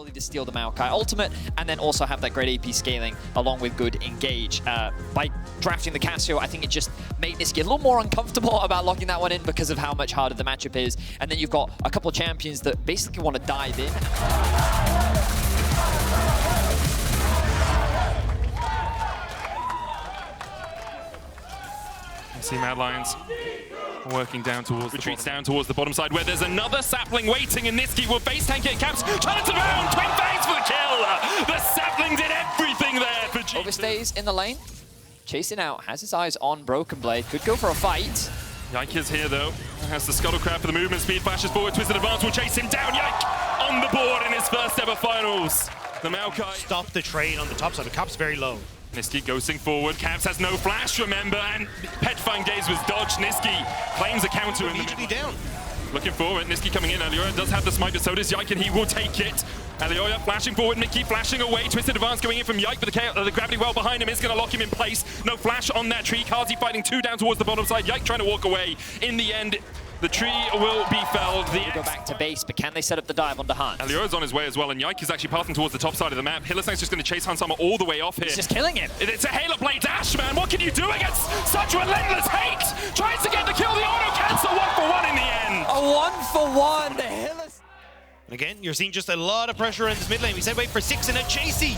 ability to steal the Maokai ultimate, and then also have that great AP scaling along with good engage. By drafting the Cassio, I think it just made Nisqy a little more uncomfortable about locking that one in because of how much harder the matchup is. And then you've got a couple of champions that basically want to dive in. See Mad Lions working down towards retreats down towards the bottom side where there's another sapling waiting, and Nisqy will base tank it. Caps trying to surround Twin Fangs for the kill. The sapling did everything there for G2. Overstays in the lane, chasing out, has his eyes on Broken Blade, could go for a fight. Yike is here though, has the Scuttlecraft for the movement speed, flashes forward, Twisted Advance will chase him down. Yike on the board in his first ever finals. The Maokai stop the trade on the top side, the Cap's very low. Nisqy ghosting forward, Caps has no flash, remember, and Petrifying Gaze was dodged. Nisqy claims a counter in the middle. Down. Looking forward, Nisqy coming in, Elioya does have the smite, but so does Yike, and he will take it. Elioya flashing forward, Mickey flashing away, Twisted Advance going in from Yike, but the gravity well behind him is going to lock him in place. No flash on that tree, Kazi fighting two down towards the bottom side, Yike trying to walk away. In the end, the tree will be felled. Go back to base, but can they set up the dive onto Hunt? Elioya's on his way as well, and Yike is actually pathing towards the top side of the map. Hylissang's just going to chase Hansama all the way off here. He's just killing him. It's a Halo Blade dash, man. What can you do against such relentless hate? Tries to get the kill, the auto cancel, 1-for-1 in the end. A 1-for-1. And again, you're seeing just a lot of pressure in this mid lane. We said wait for 6 and a Chasey.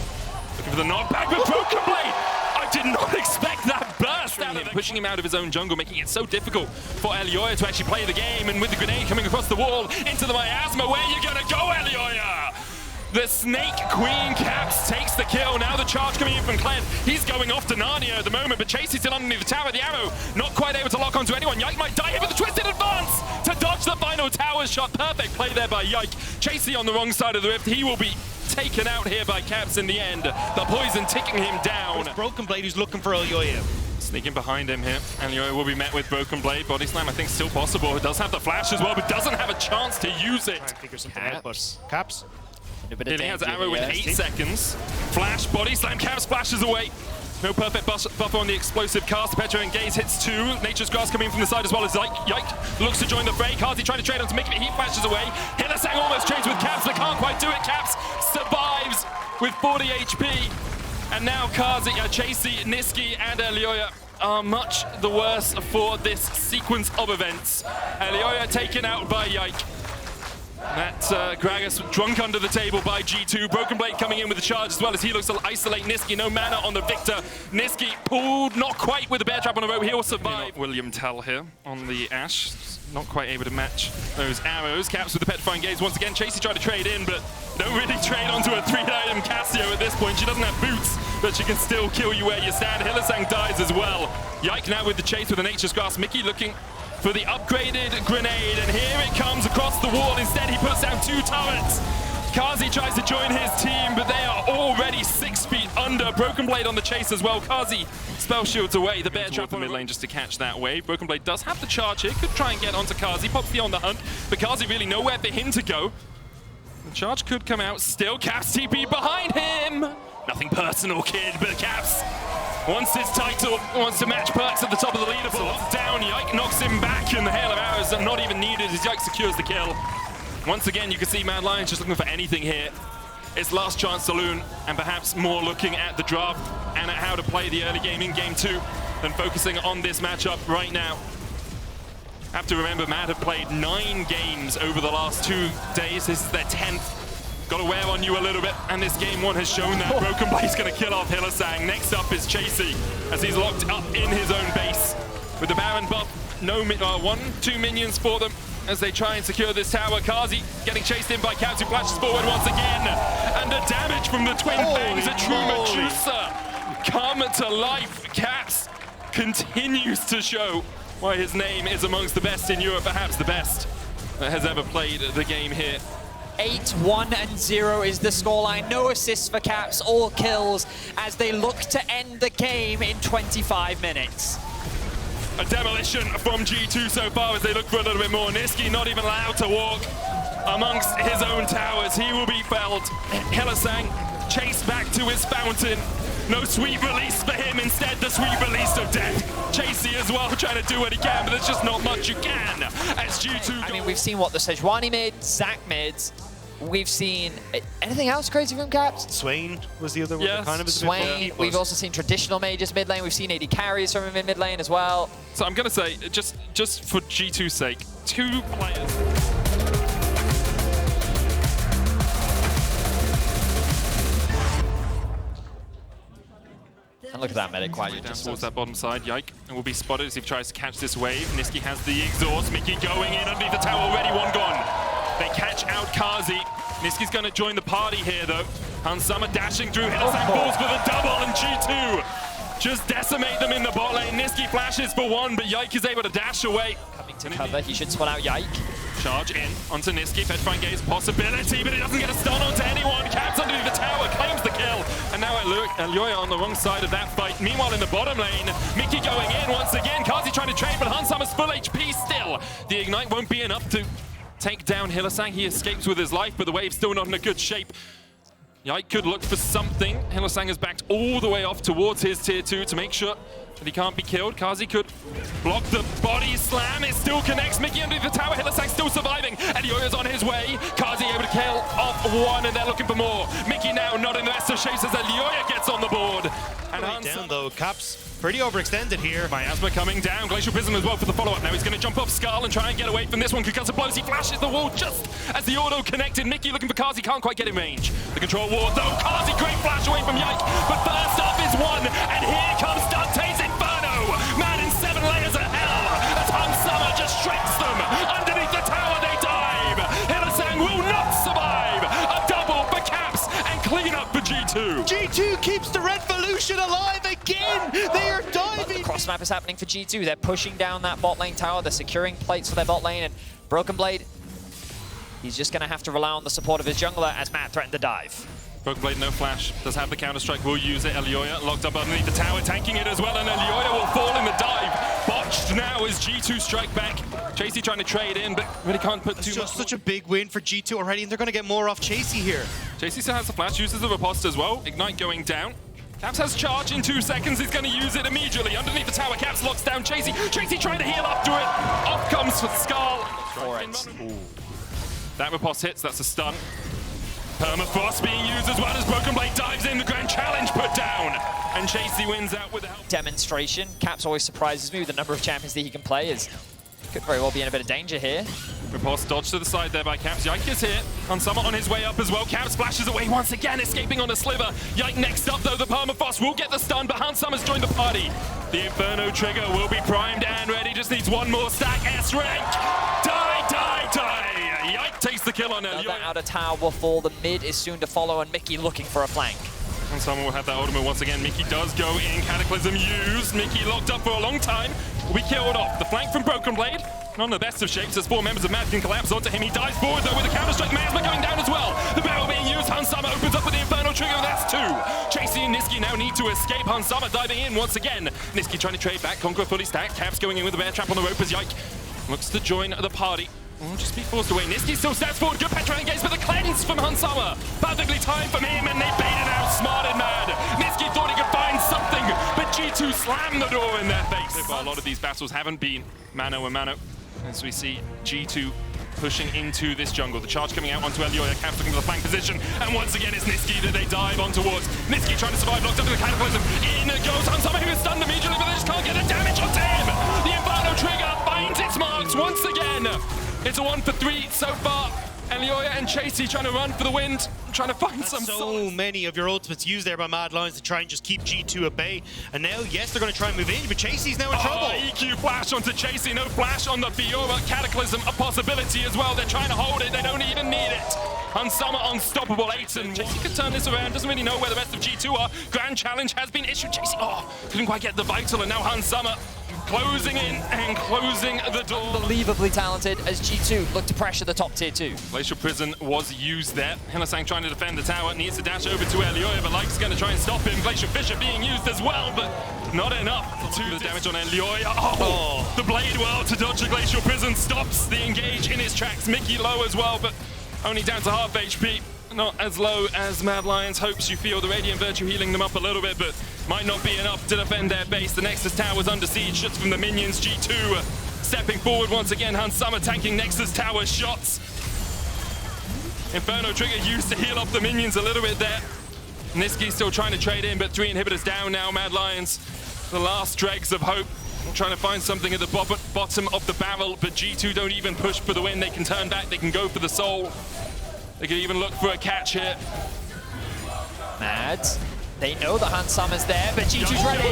Looking for the knockback with Broken Blade. I did not expect that burst out of him, pushing him out of his own jungle, making it so difficult for Elioya to actually play the game. And with the grenade coming across the wall into the miasma, where you gonna go, Elioya? The Snake Queen Caps takes the kill. Now the charge coming in from Cled. He's going off to Narnia at the moment, but Chasey's still underneath the tower. The arrow not quite able to lock onto anyone. Yike might die here with the Twisted Advance to dodge the final tower shot. Perfect play there by Yike. Chasey on the wrong side of the rift. He will be taken out here by Caps in the end. The poison ticking him down. Broken Blade who's looking for Elioya. Sneaking behind him here. Elioya will be met with Broken Blade. Body slam, I think, still possible. It does have the flash as well, but doesn't have a chance to use it. Try and figure something out, but Caps. He has arrow with 8 seconds. Flash, body slam, Caps flashes away. No perfect buffer on the explosive cast. Petrifying Gaze hits 2. Nature's Grass coming from the side as well as Yike looks to join the fray. Kazi trying to trade on to make it. He flashes away. Hylissang almost trades with Caps. They can't quite do it. Caps survives with 40 HP. And now Kazi, Chasey, Nisqy, and Elioya are much the worse for this sequence of events. Elioya taken out by Yike. That Gragas drunk under the table by G2. Broken Blade coming in with the charge as well as he looks to isolate Nisqy. No mana on the Victor. Nisqy pulled, not quite with the bear trap on the rope. He'll survive. William Tell here on the Ashe. Not quite able to match those arrows. Caps with the Petrifying Gaze once again. Chasey tried to trade in, but don't really trade onto a 3-item Cassio at this point. She doesn't have boots, but she can still kill you where you stand. Hylissang dies as well. Yike now with the chase with the Nature's Grasp. Mickey looking for the upgraded grenade, and here it comes across the wall. Instead, he puts down 2 turrets. Kazi tries to join his team, but they are already 6 feet under. Broken Blade on the chase as well. Kazi spell shields away. The bear trap on the mid lane just to catch that wave. Broken Blade does have the charge here. Could try and get onto Kazi. Pops beyond the hunt, but Kazi really nowhere for him to go. The charge could come out. Still Caps TP behind him. Nothing personal, kid, but Caps wants his title, wants to match Perks at the top of the leaderboard. Down, Yike knocks him back, and the hail of arrows are not even needed as Yike secures the kill. Once again, you can see Mad Lions just looking for anything here. It's last chance saloon, and perhaps more looking at the draft and at how to play the early game in Game 2 than focusing on this matchup right now. Have to remember, Mad have played 9 games over the last 2 days. This is their 10th. Got to wear on you a little bit, and this game 1 has shown that. Broken Blade's going to kill off Hylissang. Next up is Chasey, as he's locked up in his own base. With the Baron buff, no 1-2 minions for them as they try and secure this tower. Kazi getting chased in by Caps, who flashes forward once again. And the damage from the Twin Fangs, a true Medusa, come to life. Caps continues to show why his name is amongst the best in Europe, perhaps the best that has ever played the game here. 8-1-0 is the scoreline. No assists for Caps, all kills as they look to end the game in 25 minutes. A demolition from G2 so far as they look for a little bit more. Nisqy not even allowed to walk amongst his own towers. He will be felled. Hylissang chased back to his fountain. No sweet release for him, instead the sweet release of death. Chasey as well, trying to do what he can, but there's just not much you can as G2 I mean, we've seen what the Sejuani mid, Zac mid, we've seen anything else crazy from Caps? Swain was the other one. Yes, Kind of is a bit Swain. more We've also seen traditional mages mid lane. We've seen AD carries from him in mid lane as well. So I'm going to say, just for G2's sake, 2 players. And look at that medic while you Down just towards that bottom side, Yike, and will be spotted as he tries to catch this wave. Niski has the exhaust, Mickey going in underneath the tower, already one gone. They catch out Kazi. Niski's going to join the party here though. Hansama dashing through, Hillsang falls for the double, and G2 just decimate them in the bot lane. Niski flashes for one, but Yike is able to dash away. coming to cover. He should spot out Yike. Charge in onto Niski, Fetchfine Gaze possibility, but it doesn't get a stun onto anyone. Caps underneath the tower, claims the kill, and now Elyoya on the wrong side of that fight. Meanwhile in the bottom lane, Mickey going in once again. Kazi trying to trade, but Hansama's full HP still. The Ignite won't be enough to take down Hillsang. He escapes with his life, but the wave's still not in a good shape. Yike could look for something. Hillsang has backed all the way off towards his tier 2 to make sure that he can't be killed. Kazi could block the body slam. It still connects. Mickey under the tower. Hillsang still surviving. Elyoya's on his way. Kazi able to kill off one, and they're looking for more. Mickey now not in the best of shapes as Elyoya gets on the board. And down though, Caps pretty overextended here. Miasma coming down. Glacial Prism as well for the follow-up. Now he's going to jump off Skull and try and get away from this one. Concussive blows. He flashes the wall just as the auto connected. Mickey looking for Kazi. Can't quite get in range. The control ward though. Kazi, great flash away from Yike. But first off is one. And here comes Dante's Inferno. Man in 7 layers of hell. As Hansama just shrinks them. Underneath the tower they dive. Hillsang will not survive. A double for Caps and clean up for G2. G2 keeps the Revolution alive again. They are diving. The cross map is happening for G2. They're pushing down that bot lane tower. They're securing plates for their bot lane. And Broken Blade, he's just going to have to rely on the support of his jungler as Matt threatened to dive. Broken Blade, no flash. Does have the counter-strike, will use it. Elyoya locked up underneath the tower, tanking it as well, and Elyoya will fall in the dive. Botched now as G2 strike back. Chasey trying to trade in, but really can't put too much. Just such a big win for G2 already, and they're going to get more off Chasey here. Chasey still has the flash, uses the riposte as well. Ignite going down. Caps has charge in 2 seconds. He's going to use it immediately. Underneath the tower, Caps locks down Chasey. Chasey trying to heal after it. Off comes Skull. That riposte hits, that's a stun. Permafrost being used as well as Broken Blade dives in. The grand challenge put down. And Chasey wins out with the help. Demonstration. Caps always surprises me with the number of champions that he can play. Could very well be in a bit of danger here. Riposte dodged to the side there by Caps. Yike is here. Hansama on his way up as well. Caps flashes away once again, escaping on a sliver. Yike next up though. The Permafrost will get the stun, but Hansama's joined the party. The Inferno trigger will be primed and ready. Just needs one more stack. S-rank. Die, die, die. Yike takes the kill on Elyoya. Another outer tower will fall. The mid is soon to follow, and Mickey looking for a flank. And someone will have that ultimate once again. Mickey does go in. Cataclysm used. Mickey locked up for a long time. Will be killed off. The flank from Broken Blade. Not in the best of shapes as 4 members of Mad can collapse onto him. He dives forward though with a counter-strike. Miasma going down as well. The barrel being used. Hansama opens up with the Inferno trigger. That's 2. Chasey and Niski now need to escape. Hansama diving in once again. Niski trying to trade back. Conqueror fully stacked. Caps going in with a bear trap on the rope as Yike looks to join the party. Will just be forced away. Niski still steps forward. Good Petra engaged with a cleanse from Hansama. Perfectly timed from him, and they baited out smart and mad. Niski thought he could find something, but G2 slammed the door in their face. A lot of these battles haven't been mano a mano, as we see G2 pushing into this jungle. The charge coming out onto Elyoya. Caps looking for the flank position, and once again it's Niski that they dive on towards. Niski trying to survive, locked up in the Cataclysm. In goes Hansama, who is stunned immediately, but they just can't get the damage onto him. The Inferno trigger finds its marks once again. It's a 1 for 3 so far. Elyoya and Chasey trying to run for the wind, trying to find some so many of your ultimates used there by Mad Lions to try and just keep G2 at bay. And now, yes, they're going to try and move in, but Chasey's now in trouble. EQ flash onto Chasey, no flash on the Fiora. Cataclysm, a possibility as well. They're trying to hold it, they don't even need it. Hansama unstoppable 8, and Chasey could turn this around, doesn't really know where the rest of G2 are. Grand challenge has been issued. Chasey, couldn't quite get the vital, and now Hansama closing in and closing the door. Unbelievably talented as G2 look to pressure the top tier 2. Glacial Prison was used there. Hillsang trying to defend the tower, needs to dash over to Elyoya, but Like's going to try and stop him. Glacial Fisher being used as well, but not enough to the damage on Elyoya. The Blade Well to dodge the Glacial Prison stops the engage in his tracks. Mickey low as well, but only down to half HP. Not as low as Mad Lions hopes. You feel the Radiant Virtue healing them up a little bit, but might not be enough to defend their base. The Nexus Tower's under siege, shots from the minions. G2 stepping forward once again. Hansama tanking Nexus Tower shots. Inferno Trigger used to heal off the minions a little bit there. Niski still trying to trade in, but 3 inhibitors down now. Mad Lions, the last dregs of hope. Trying to find something at the bottom of the barrel, but G2 don't even push for the win. They can turn back, they can go for the soul. They can even look for a catch here. Mad. They know that Hansama's there, but G2's ready.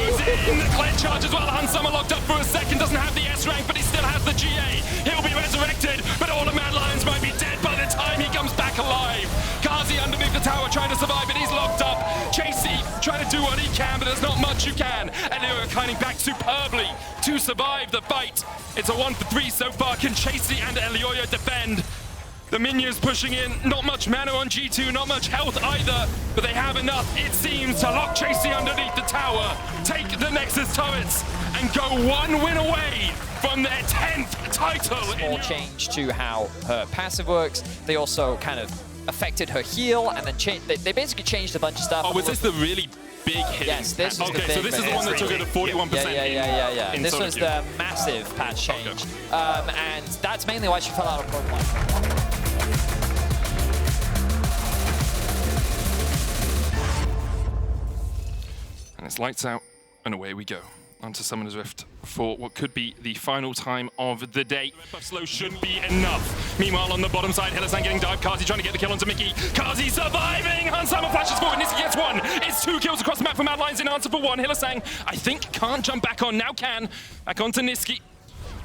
In the clear charge as well. Hansama locked up for a second, doesn't have the S rank, but he still has the GA. He'll be resurrected, but all the Mad Lions might be dead by the time he comes back alive. Kazi underneath the tower trying to survive, but he's locked up. Chasey trying to do what he can, but there's not much you can. And they're climbing back superbly to survive the fight. It's a 1 for 3 so far. Can Chasey and Elioya defend? The minions pushing in, not much mana on G2, not much health either, but they have enough, it seems, to lock Chasey underneath the tower, take the Nexus turrets, and go 1 win away from their 10th title. Small change to how her passive works. They also kind of affected her heal, and then they basically changed a bunch of stuff. Oh, was this the really big hit? Yes, this was the big, so this is the one that took it to 41%. Yeah. This was the massive patch change. Okay. And that's mainly why she fell out of Pokemon. And it's lights out, and away we go. Onto Summoner's Rift for what could be the final time of the day. Buff slow should be enough. Meanwhile, on the bottom side, Helasan getting dived. Kazi trying to get the kill onto Mickey. Kazi surviving! Hansama flashes forward. Niski gets 1. It's 2 kills across the map for Mad Lions in answer for 1. Helasan, I think, can't jump back on. Now can. Back onto Niski.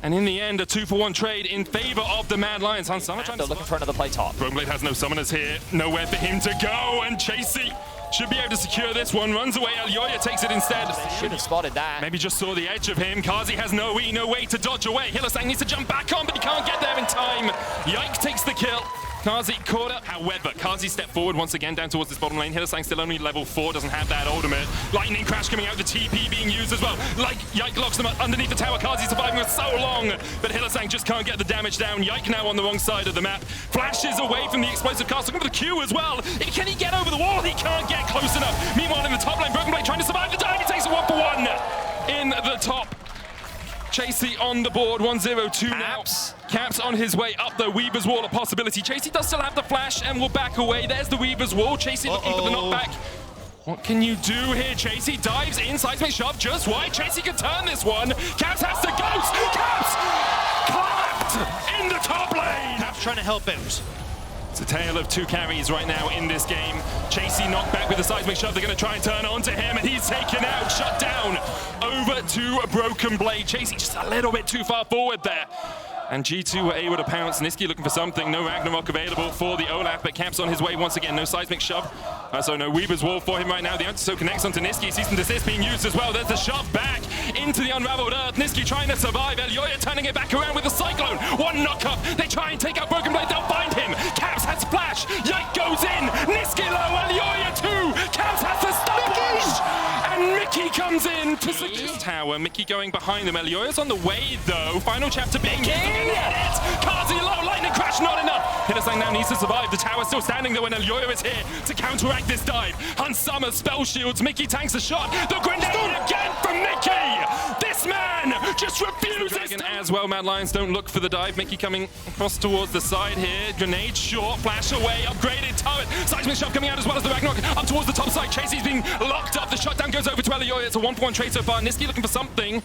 And in the end, a 2-for-1 trade in favor of the Mad Lions. Hansama trying to looking for another play top. Brokenblade has no summoners here. Nowhere for him to go. And Chasey should be able to secure this one. Runs away. Elioya takes it instead. Should have spotted that. Maybe just saw the edge of him. Kazi has no E, no way to dodge away. Helasan needs to jump back on, but he can't get there in time. Yike takes the kill. Kazi caught up. However, Kazi stepped forward once again down towards this bottom lane. Helasan still only level 4, doesn't have that ultimate. Lightning Crash coming out, the TP being used as well. Like Yike locks them up underneath the tower. Kazi surviving for so long, but Helasan just can't get the damage down. Yike now on the wrong side of the map. Flashes away from the explosive cast, looking for the Q as well. Can he get over the wall? He can't get close enough. Meanwhile, in the top lane, Brokenblade trying to survive the dive. He takes a 1-for-1 in the top. Chasey on the board, 1-0-2 now. Caps on his way up the Weaver's Wall, a possibility. Chasey does still have the flash and will back away. There's the Weaver's Wall. Chasey looking for the knockback. What can you do here, Chasey? Dives in, seismic shove just wide. Chasey can turn this one. Caps has to ghost. Caps clapped in the top lane. Caps trying to help out. It's a tale of 2 carries right now in this game. Chasey knocked back with the seismic shove. They're going to try and turn onto him, and he's taken out, shut down. Over to Brokenblade. Chasey just a little bit too far forward there. And G2 were able to pounce. Niski looking for something. No Ragnarok available for the Olaf, but Caps on his way once again. No seismic shove. So no Weaver's Wall for him right now. The Antiso connects onto Niski. Cease and desist being used as well. There's the shove back into the unraveled earth. Niski trying to survive. Elioya turning it back around with a Cyclone. 1 knock-up. They try and take out Brokenblade. They'll find him. Caps has flash. Yike goes in. Niski low. Elioya 2. Caps has to stop. And Mickey comes in to secure tower. Mickey going behind them. Elioya's on the way though. Final chapter being Kazi low, lightning crash, not enough. Helasan now needs to survive. The tower's still standing though, and Elioya is here to counteract this dive. Hansama spell shields. Mickey tanks a shot. The grenade again from Mickey. This man just refuses to. As well, Mad Lions don't look for the dive. Mickey coming across towards the side here. Grenade short, flash away, upgraded turret. Seismic shove coming out as well as the Ragnarok up towards the top side. Chasey's being locked up. The shutdown goes over to Elioya. It's a 1-for-1 trade so far. Niski looking for something.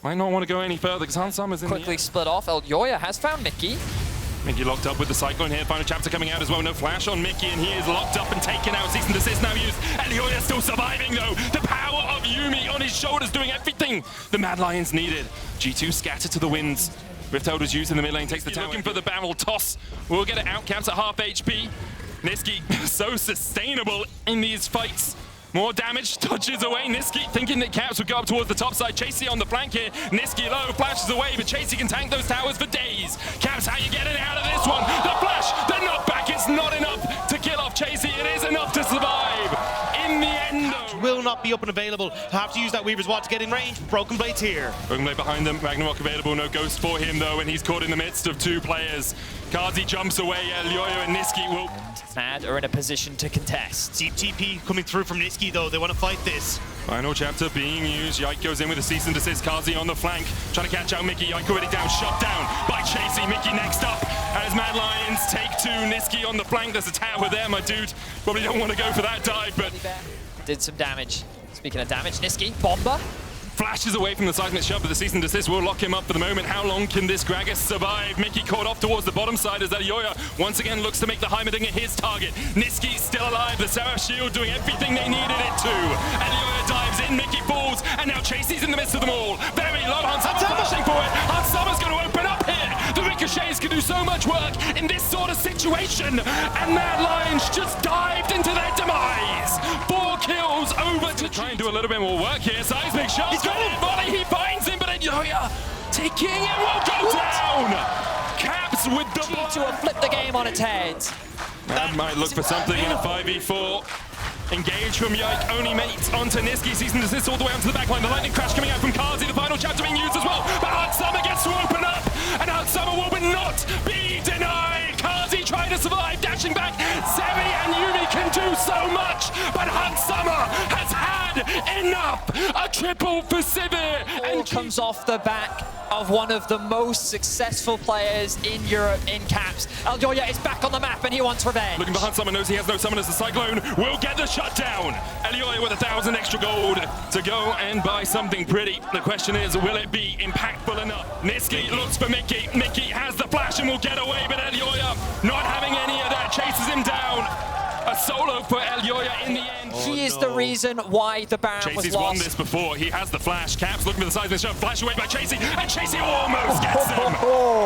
Might not want to go any further because Hansama's in quickly split off. Elioya has found Mickey. Mickey locked up with the Cyclone here. Final chapter coming out as well. No flash on Mickey, and he is locked up and taken out. Cease and desist now used. Elioya still surviving though. The power of Yuumi on his shoulders doing everything the Mad Lions needed. G2 scattered to the winds. Rift Elder's used in the mid lane, takes the tower. Looking for the barrel toss. We'll get it out. Caps at half HP. Niski so sustainable in these fights. More damage, touches away. Niski thinking that Caps would go up towards the top side. Chasey on the flank here. Niski low, flashes away, but Chasey can tank those towers for days. Caps, how you getting out of this one? The flash, the knockback, it's not enough to kill off Chasey. It is enough to survive. In the end, though, will not not be up and available. Have to use that Weaver's Watt to get in range. Broken Blade's here. Broken Blade behind them. Ragnarok available. No Ghost for him, though, and he's caught in the midst of two players. Kazi jumps away. Lyoyo and Niski will... Mad are in a position to contest. Deep TP coming through from Niski, though. They want to fight this. Final chapter being used. Yike goes in with a cease and desist. Kazi on the flank, trying to catch out Mickey. Yike already down, shut down by Chasey. Mickey next up as Mad Lions take two. Niski on the flank. There's a tower there, my dude. Probably don't want to go for that dive, but... Did some damage. Speaking of damage, Niski, Bomber. Flashes away from the seismic shove, but the cease and desist will lock him up for the moment. How long can this Gragas survive? Mickey caught off towards the bottom side as Lyoyo once again looks to make the Heimerdinger his target. Niski still alive, the Seraph Shield doing everything they needed it to. Lyoyo dives in, Mickey falls, and now Chasey's in the midst of them all. Very low, Hansama flashing for it. Hansama's going to open up here. The ricochets can do so much work in this sort of situation, and Mad Lions just dived into their demise. 4 kills over to try and do a little bit more work here. Seismic shove. Volley, he finds him, but Lyoyo taking it will go down. Caps with the G2 will flip the game on its head. That might look for something in a 5v4. Engage from Yike, only mates onto Niski. Cease and desist all the way onto the backline. The lightning crash coming out from Kazi. The final chapter being used as well. But Hansama gets to open up, and Hansama will not be denied. Kazi trying to survive, dashing back. Semi and Yumi can do so much, but Hansama has had enough. A triple for Sivir. And comes off the back of one of the most successful players in Europe in Caps. Lyoyo is back on the map and he wants revenge. Looking behind Hansama, knows he has no summoners. The Cyclone will get the shutdown. Lyoyo with 1,000 extra gold to go and buy something pretty. The question is, will it be impactful enough? Niski looks for Mickey. Mickey has the flash and will get away, but Lyoyo not having any of that chases him down. A solo for Lyoyo in the end. He is the reason why the Baron was Chasey's lost. won this before. He has the flash. Caps looking for the seismic shove. Flash away by Chasey, and Chasey almost gets him.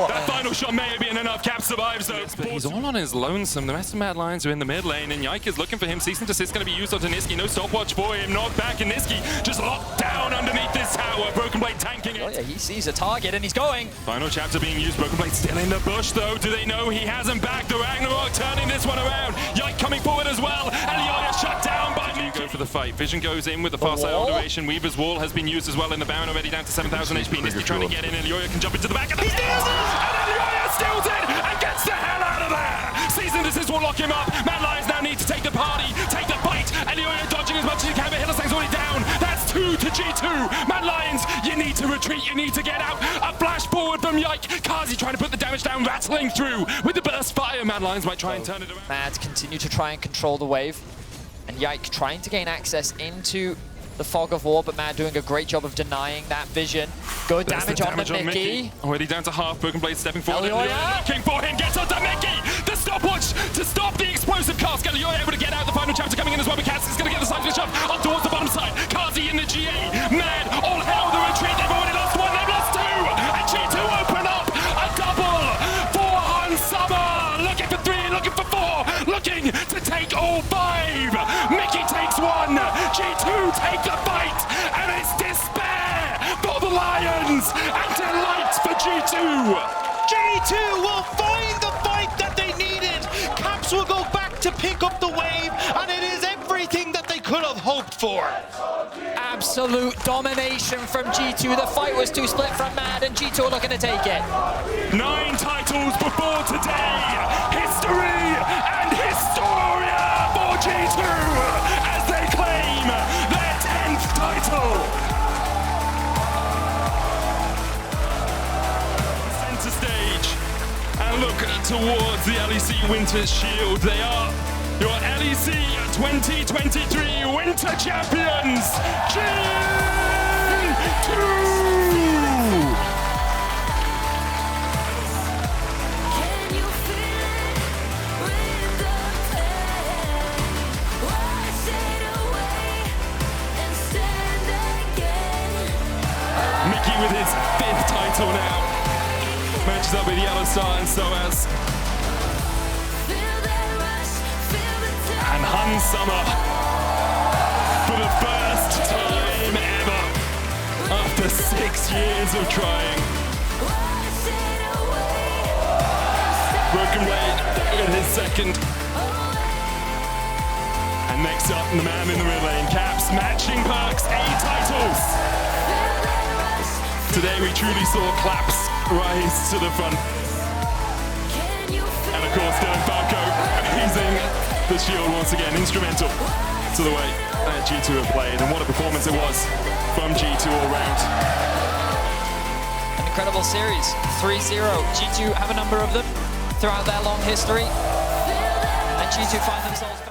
That final shot may have been enough. Caps survives though. But he's all on his lonesome. The rest of Mad Lions are in the mid lane, and Yike is looking for him. Cease and desist going to be used onto Niski. No stopwatch for him. Knocked back, and Niski just locked down underneath this tower. Broken Blade tanking it. Lyoyo, he sees a target and he's going. Final chapter being used. Broken Blade still in the bush though. Do they know he hasn't backed the Ragnarok? Turning this one around. Yike coming forward as well. Lyoyo shut down by Mickey. Go for the fight. Vision goes in with the far side alteration. Weaver's Wall has been used as well in the Baron, already down to 7,000 HP. Niski trying to get in, and Lyoyo can jump into the back, and he steals it! And then Lyoyo steals it and gets the hell out of there! Cease and desist will lock him up. Mad Lions now need to take the party, take the fight, and Lyoyo dodging as much as he can, but Hillistang's already down. That's 2 to G2. Mad Lions, you need to retreat, you need to get out. A flash forward from Yike. Kazi trying to put the damage down, rattling through with the burst fire. Mad Lions might try and turn it around. Mads continue to try and control the wave. And Yike trying to gain access into the fog of war, but Mad doing a great job of denying that vision. Good damage on the Mickey. Already down to half. Broken Blade stepping forward. Lyoyo looking for him. Gets onto Mickey. The stopwatch to stop the explosive cast. Lyoyo able to get out. The final chapter coming in as well. Cass is going to get the seismic shove up towards the bottom side. Kazi in the GA. Mad. All hell the retreat. They've already lost 1. They've lost 2. And G2 open up a double for Hansama. Looking for 3. Looking for 4. Looking to take all 5. Mickey takes 1. G2 take the fight. And it's despair for the Lions. And delight for G2. G2 will find the fight that they needed. Caps will go back to pick up the wave, and it is everything that they could have hoped for. Absolute domination from G2. The fight was too split from Mad, and G2 are looking to take it. 9 titles before today. History and Historia for G2 as they claim their 10th title. Center stage and look towards the LEC Winter Shield. They are your LEC 2023 Winter Champions, G2! Mickey with his 5th title now. Matches up with Yellow Star and Soaz. And Hansama for the first time ever after 6 years of trying. Broken Blade with his 2nd. And And next up, the man in the mid lane, Caps, matching perks, 8 titles. Today we truly saw Claps rise to the front. And of course, Dylan Falco raising the shield once again, instrumental to the way that G2 have played. And what a performance it was from G2 all round. An incredible series, 3-0. G2 have a number of them throughout their long history. And G2 find themselves